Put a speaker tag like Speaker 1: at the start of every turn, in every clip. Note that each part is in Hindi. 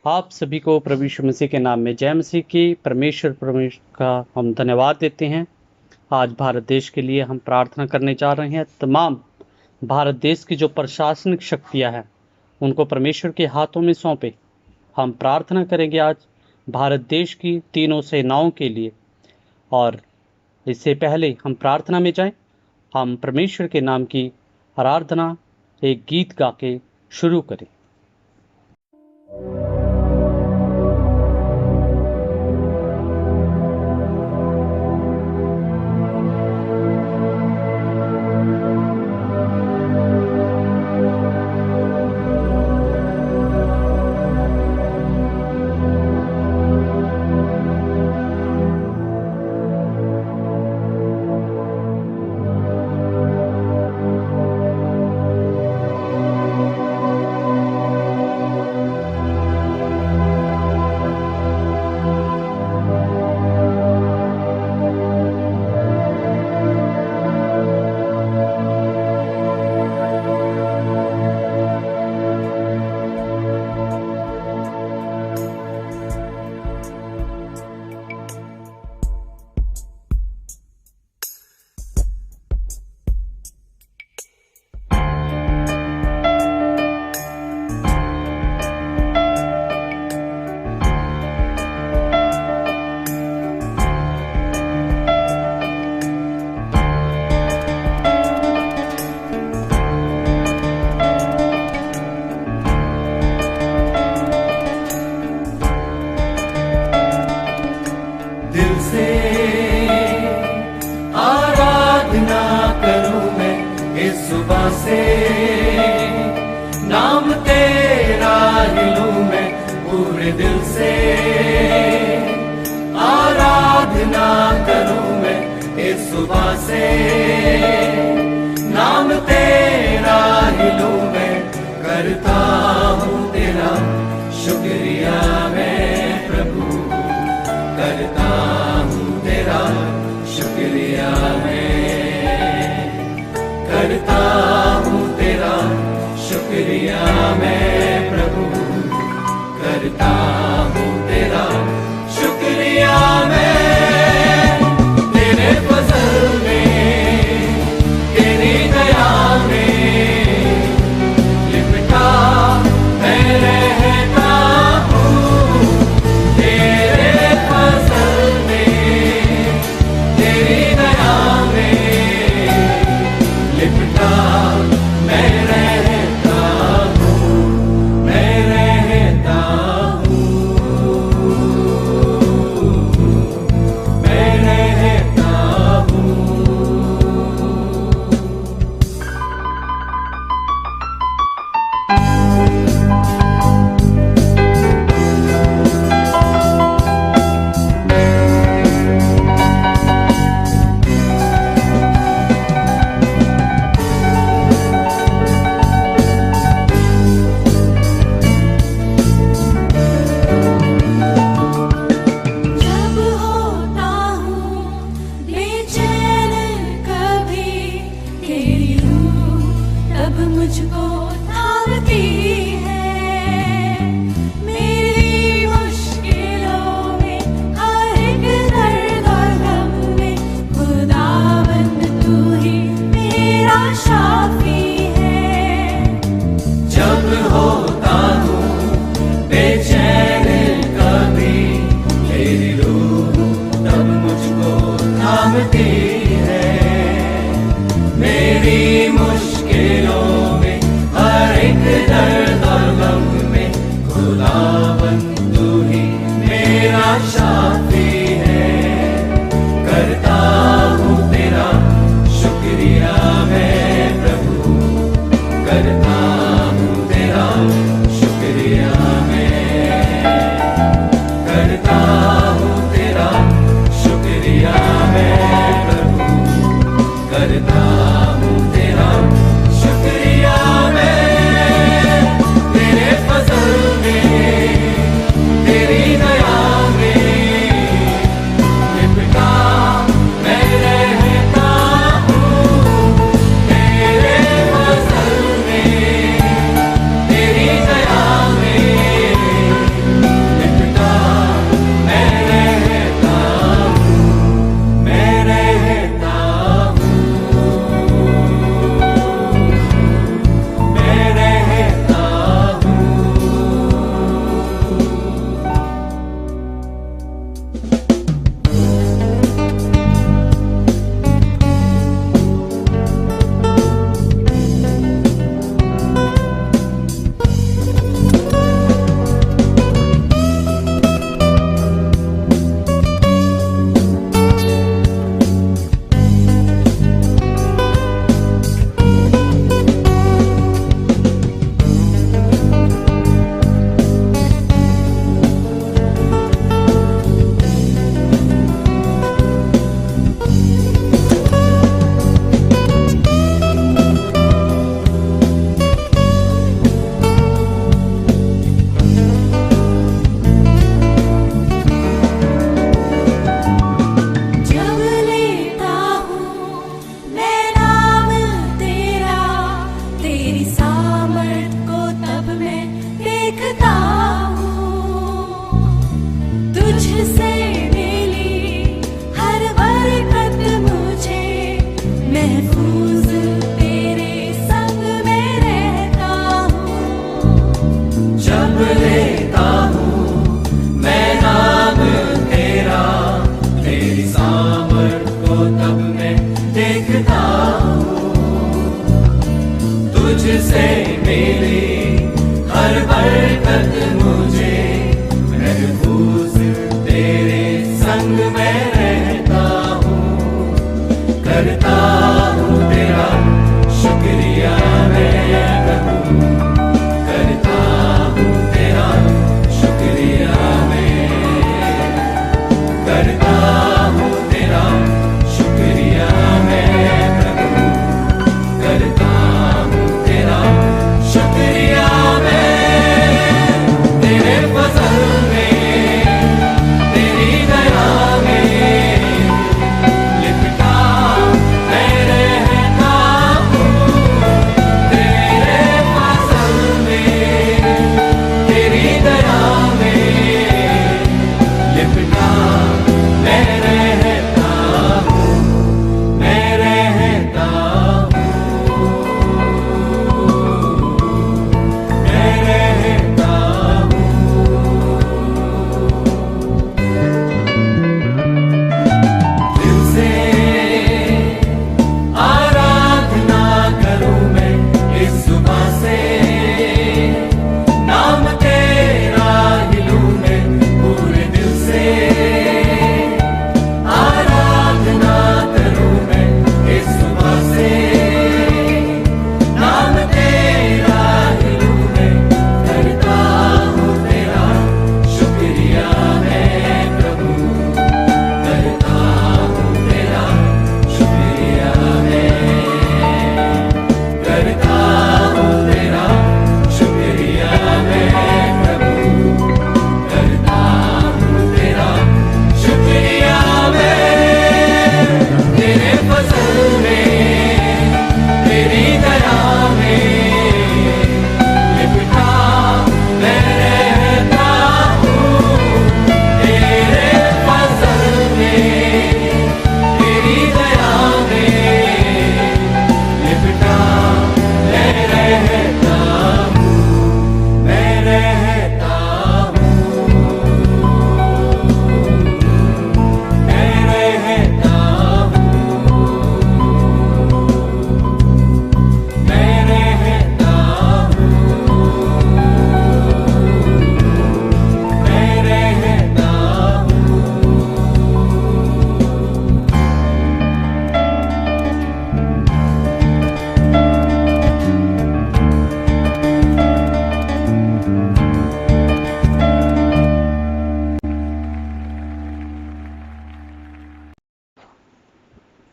Speaker 1: आप सभी को प्रभु यीशु मसीह के नाम में जय मसीह की। परमेश्वर का हम धन्यवाद देते हैं। आज भारत देश के लिए हम प्रार्थना करने जा रहे हैं। तमाम भारत देश की जो प्रशासनिक शक्तियां हैं उनको परमेश्वर के हाथों में सौंपे। हम प्रार्थना करेंगे आज भारत देश की तीनों सेनाओं के लिए। और इससे पहले हम प्रार्थना में जाएं, हम परमेश्वर के नाम की आराधना एक गीत गा के शुरू करें।
Speaker 2: तेरे फजल में लेता हूँ मैं नाम तेरा, तेरी सामर्थ को तब मैं देखता हूँ। तुझसे मेरी हर बरकत मुझे महफूज तेरे संग में रहता हूँ। करता हूँ तेरा शुक्रिया मैं प्रभु, करता हूँ तेरा शुक्रिया मैं, करता हूँ तेरा शुक्रिया मैं प्रभु, करता हूँ तेरा शुक्रिया मैं। तेरे फजल में, तेरी दया में लिपटा मैं रहता हूँ। तेरे फजल में, तेरी दया में लिपटा मैं रहता हूँ, मैं रहता हूँ, मैं रहता हूँ। दिल से आराधना करूं मैं इस जुबां से, नाम तेरा ही लूं मैं पूरे दिल से। आराधना करूं मैं इस जुबां से, नाम तेरा ही लूं मैं, करता हूँ तेरा शुक्रिया मैं प्रभु, करता हूँ तेरा शुक्रिया मैं, करता हूँ तेरा शुक्रिया मैं प्रभु, करता हूँ तेरा शुक्रिया मैं। तेरे फजल में, तेरी दया में लिपटा मैं रहता हूँ। तेरे फजल में, तेरी दया में लिपटा मैं रहता हूँ, मैं रहता हूँ, मैं रहता हूँ, मैं रहता हूँ, मैं रहता हूँ।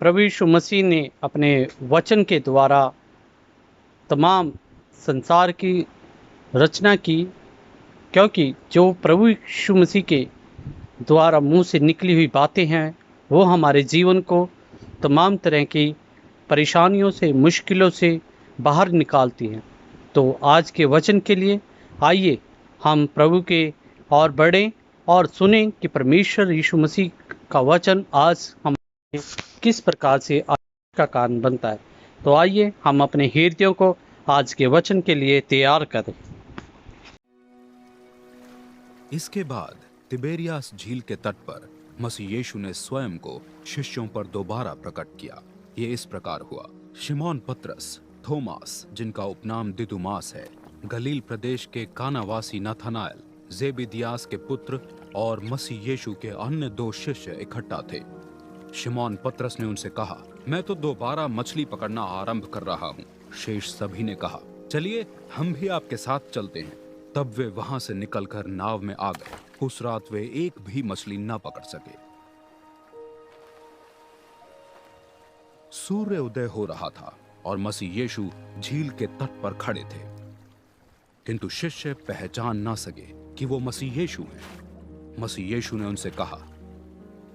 Speaker 1: प्रभु यीशु मसीह ने अपने वचन के द्वारा तमाम संसार की रचना की, क्योंकि जो प्रभु यीशु मसीह के द्वारा मुंह से निकली हुई बातें हैं वो हमारे जीवन को तमाम तरह की परेशानियों से, मुश्किलों से बाहर निकालती हैं। तो आज के वचन के लिए आइए हम प्रभु के और बढ़ें और सुनें कि परमेश्वर यीशु मसीह का वचन आज हम किस प्रकार से आज का कारण बनता है। तो आइए हम अपने हृदयों को आज के वचन के लिए तैयार करें।
Speaker 3: इसके बाद तिबेरियास झील के तट पर मसीह यीशु ने स्वयं को शिष्यों पर दोबारा प्रकट किया। ये इस प्रकार हुआ। शिमोन पतरस, थोमास जिनका उपनाम दिदुमास है, गलील प्रदेश के कानावासी नथानाएल, जेबेदियास के पुत्र और मसीह यीशु के अन्य 2 शिष्य इकट्ठा थे। शिमोन पतरस ने उनसे कहा, मैं तो दोबारा मछली पकड़ना आरंभ कर रहा हूँ। शेष सभी ने कहा, चलिए हम भी आपके साथ चलते हैं। तब वे वहां से निकलकर नाव में आ गए। उस रात वे एक भी मछली न पकड़ सके। सूर्य उदय हो रहा था और मसीह यीशु झील के तट पर खड़े थे, किंतु शिष्य पहचान ना सके कि वो मसीह यीशु हैं। मसीह यीशु ने उनसे कहा,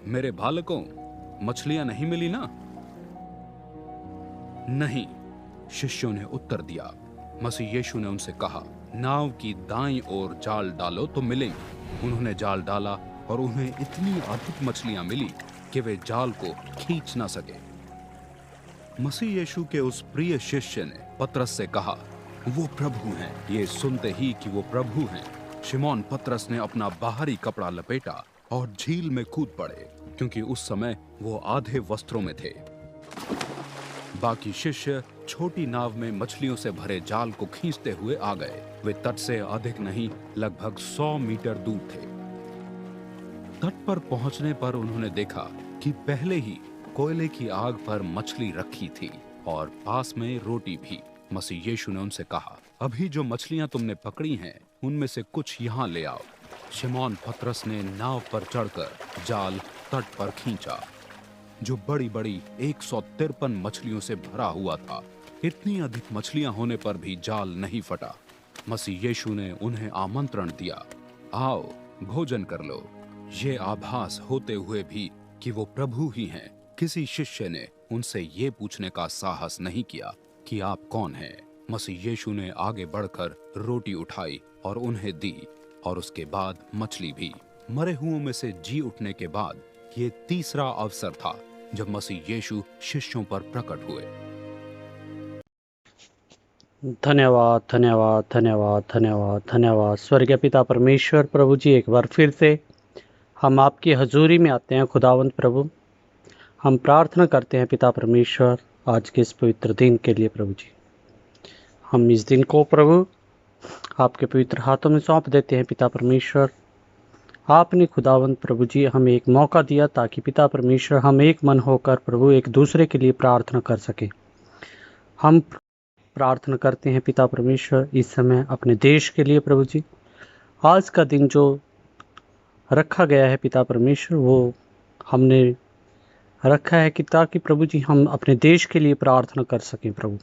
Speaker 3: मेरे बालकों, मछलियां नहीं मिली ना? नहीं, शिष्यों ने उत्तर दिया। मसीह यीशु ने उनसे कहा, नाव की दाईं ओर जाल डालो तो मिलेंगे। उन्होंने जाल डाला और उन्हें इतनी अधिक मछलियां मिली कि वे जाल को खींच ना सके। मसीह यीशु के उस प्रिय शिष्य ने पतरस से कहा, वो प्रभु हैं। ये सुनते ही कि वो प्रभु हैं, शिमोन पतरस ने अपना बाहरी कपड़ा लपेटा और झील में कूद पड़े, क्योंकि उस समय वो आधे वस्त्रों में थे। बाकी शिष्य छोटी नाव में मछलियों से भरे जाल को खींचते हुए आ गए। वे तट से अधिक नहीं, लगभग 100 मीटर दूर थे। तट पर पहुंचने पर उन्होंने देखा कि पहले ही कोयले की आग पर मछली रखी थी और पास में रोटी भी। मसीह यीशु ने उनसे कहा, अभी जो मछलियां तुमने पकड़ी हैं, उनमें से कुछ यहाँ ले आओ। शिमोन पतरस ने नाव पर चढ़कर जाल तट पर खींचा, जो बड़ी बड़ी 153 मछलियों से भरा हुआ था। इतनी अधिक मछलियां होने पर भी जाल नहीं फटा। मसीह यीशु ने उन्हें आमंत्रण दिया, आओ भोजन कर लो। ये आभास होते हुए भी कि वो प्रभु ही हैं, किसी शिष्य ने उनसे ये पूछने का साहस नहीं किया कि आप कौन हैं। मसीह यीशु ने आगे बढ़कर रोटी उठाई और उन्हें दी, और उसके बाद मछली भी। मरे हुओं में से जी उठने के बाद ये तीसरा अवसर था जब मसीह यीशु शिष्यों पर प्रकट हुए।
Speaker 1: धन्यवाद धन्यवाद धन्यवाद धन्यवाद धन्यवाद। स्वर्गीय पिता परमेश्वर प्रभु जी, एक बार फिर से हम आपकी हजूरी में आते हैं। खुदावंत प्रभु, हम प्रार्थना करते हैं पिता परमेश्वर आज के इस पवित्र दिन के लिए। प्रभु जी, हम इस दिन को प्रभु आपके पवित्र हाथों में सौंप देते हैं। पिता परमेश्वर, आपने खुदावंत प्रभु जी हमें एक मौका दिया ताकि पिता परमेश्वर हम एक मन होकर प्रभु एक दूसरे के लिए प्रार्थना कर सकें। हम प्रार्थना करते हैं पिता परमेश्वर इस समय अपने देश के लिए। प्रभु जी, आज का दिन जो रखा गया है पिता परमेश्वर, वो हमने रखा है कि ताकि प्रभु जी हम अपने देश के लिए प्रार्थना कर सकें। प्रभु,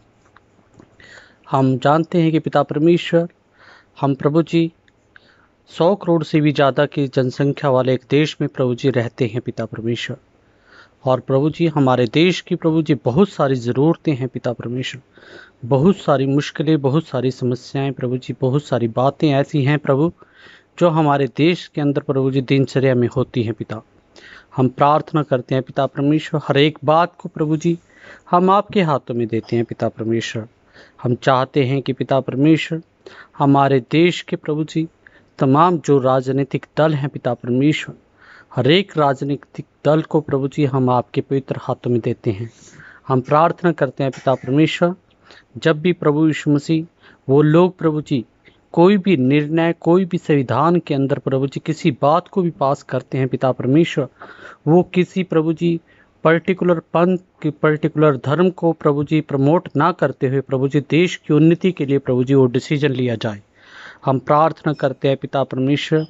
Speaker 1: हम जानते हैं कि पिता परमेश्वर हम प्रभु जी 100 करोड़ से भी ज़्यादा की जनसंख्या वाले एक देश में प्रभु जी रहते हैं पिता परमेश्वर। और प्रभु जी हमारे देश की प्रभु जी बहुत सारी ज़रूरतें हैं पिता परमेश्वर, बहुत सारी मुश्किलें, बहुत सारी समस्याएं प्रभु जी, बहुत सारी बातें ऐसी हैं प्रभु जो हमारे देश के अंदर प्रभु जी दिनचर्या में होती हैं। पिता, हम प्रार्थना करते हैं पिता परमेश्वर, हर एक बात को प्रभु जी हम आपके हाथों में देते हैं। पिता परमेश्वर, हम चाहते हैं कि पिता परमेश्वर हमारे देश के प्रभु जी तमाम जो राजनीतिक दल हैं पिता परमेश्वर, हर एक राजनीतिक दल को प्रभु जी हम आपके पवित्र हाथों में देते हैं। हम प्रार्थना करते हैं पिता परमेश्वर, जब भी प्रभु यीशु मसीह वो लोग प्रभु जी कोई भी निर्णय, कोई भी संविधान के अंदर प्रभु जी किसी बात को भी पास करते हैं पिता परमेश्वर, वो किसी प्रभु जी पर्टिकुलर पंथ की पर्टिकुलर धर्म को प्रभु जी प्रमोट ना करते हुए प्रभु जी देश की उन्नति के लिए प्रभु जी वो डिसीजन लिया जाए। हम प्रार्थना करते हैं पिता परमेश्वर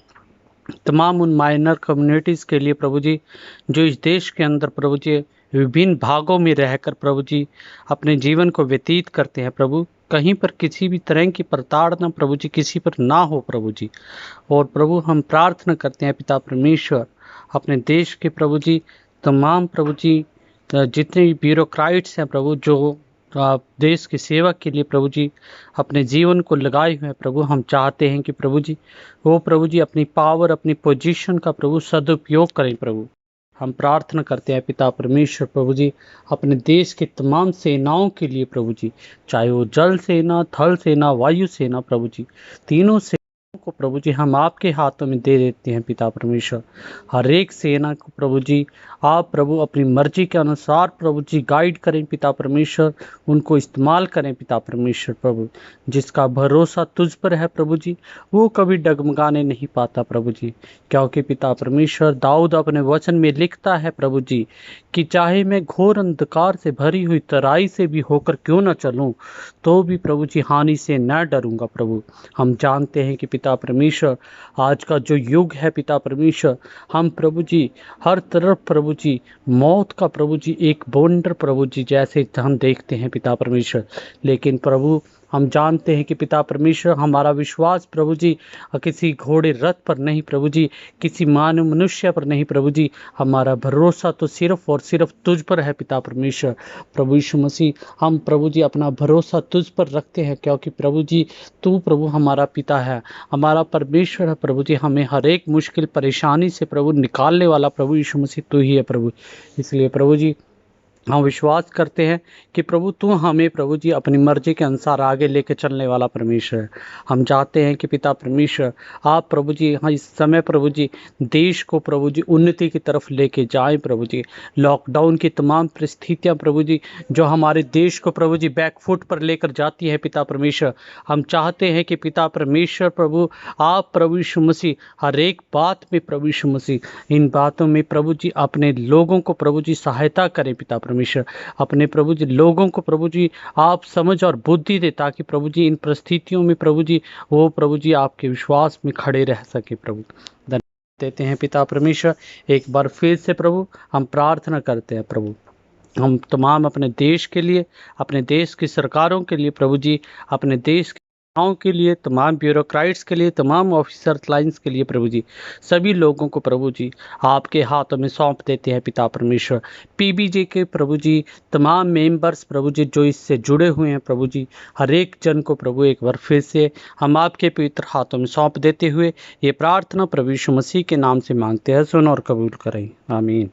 Speaker 1: तमाम उन माइनर कम्युनिटीज़ के लिए प्रभु जी जो इस देश के अंदर प्रभु जी विभिन्न भागों में रहकर प्रभु जी अपने जीवन को व्यतीत करते हैं। प्रभु, कहीं पर किसी भी तरह की प्रताड़ना प्रभु जी किसी पर ना हो प्रभु जी। और प्रभु, हम प्रार्थना करते हैं पिता परमेश्वर अपने देश के प्रभु जी तमाम प्रभु जी जितने भी ब्यूरोक्राइट्स हैं प्रभु जो देश की सेवा के लिए प्रभु जी अपने जीवन को लगाए हुए हैं प्रभु, हम चाहते हैं कि प्रभु जी वो प्रभु जी अपनी पावर, अपनी पोजीशन का प्रभु सदुपयोग करें। प्रभु, हम प्रार्थना करते हैं पिता परमेश्वर प्रभु जी अपने देश की तमाम सेनाओं के लिए प्रभु जी, चाहे वो जल सेना, थल सेना, वायु सेना प्रभु जी, तीनों सेनाओं को प्रभु जी हम आपके हाथों में दे देते हैं पिता परमेश्वर। हर एक सेना को प्रभु जी आप प्रभु अपनी मर्जी के अनुसार प्रभु जी गाइड करें पिता परमेश्वर, उनको इस्तेमाल करें पिता परमेश्वर। प्रभु, जिसका भरोसा तुझ पर है प्रभु जी वो कभी डगमगाने नहीं पाता प्रभु जी, क्योंकि पिता परमेश्वर दाऊद अपने वचन में लिखता है प्रभु जी कि चाहे मैं घोर अंधकार से भरी हुई तराई से भी होकर क्यों न चलूं, तो भी प्रभु जी हानि से न डरूंगा। प्रभु, हम जानते हैं कि पिता परमेश्वर आज का जो युग है पिता परमेश्वर, हम प्रभु जी हर तरफ प्रभु जी मौत का प्रभु जी एक बवंडर प्रभु जी जैसे हम देखते हैं पिता परमेश्वर। लेकिन प्रभु, हम जानते हैं कि पिता परमेश्वर हमारा विश्वास प्रभु जी किसी घोड़े रथ पर नहीं प्रभु जी, किसी मानव मनुष्य पर नहीं प्रभु जी, हमारा भरोसा तो सिर्फ और सिर्फ तुझ पर है पिता परमेश्वर। प्रभु यीशु मसीह, हम प्रभु जी अपना भरोसा तुझ पर रखते हैं, क्योंकि प्रभु जी तू प्रभु हमारा पिता है, हमारा परमेश्वर है प्रभु जी, हमें हर एक मुश्किल परेशानी से प्रभु निकालने वाला प्रभु यीशु मसीह तू ही है प्रभु। इसलिए प्रभु जी हम विश्वास करते हैं कि प्रभु तू हमें प्रभु जी अपनी मर्जी के अनुसार आगे लेके चलने वाला परमेश्वर है। हम चाहते हैं कि पिता परमेश्वर आप प्रभु जी हाँ इस समय प्रभु जी देश को प्रभु जी उन्नति की तरफ लेके जाएं प्रभु जी। लॉकडाउन की तमाम परिस्थितियां प्रभु जी जो हमारे देश को प्रभु जी बैकफुट पर लेकर जाती है पिता परमेश्वर, हम चाहते हैं कि पिता परमेश्वर प्रभु आप प्रभु यीशु मसीह हर एक बात में प्रभु यीशु मसीह इन बातों में प्रभु जी अपने लोगों को प्रभु जी सहायता करें पिता परमेश्वर। अपने प्रभु जी लोगों को प्रभु जी आप समझ और बुद्धि दे ताकि प्रभु जी इन परिस्थितियों में प्रभु जी वो प्रभु जी आपके विश्वास में खड़े रह सके प्रभु। धन्यवाद देते हैं पिता परमेश्वर। एक बार फिर से प्रभु हम प्रार्थना करते हैं प्रभु, हम तमाम अपने देश के लिए, अपने देश की सरकारों के लिए प्रभु जी, अपने देश के नेताओं के लिए, तमाम ब्यूरोक्रेट्स के लिए, तमाम ऑफिसर लाइन्स के लिए प्रभु जी, सभी लोगों को प्रभु जी आपके हाथों में सौंप देते हैं पिता परमेश्वर। पीबीजे के प्रभु जी तमाम मेंबर्स प्रभु जी जो इससे जुड़े हुए हैं प्रभु जी, हर एक जन को प्रभु एक बार फिर से हम आपके पवित्र हाथों में सौंप देते हुए ये प्रार्थना प्रभु यीशु मसीह के नाम से मांगते हैं, सुनो और कबूल करें, आमीन।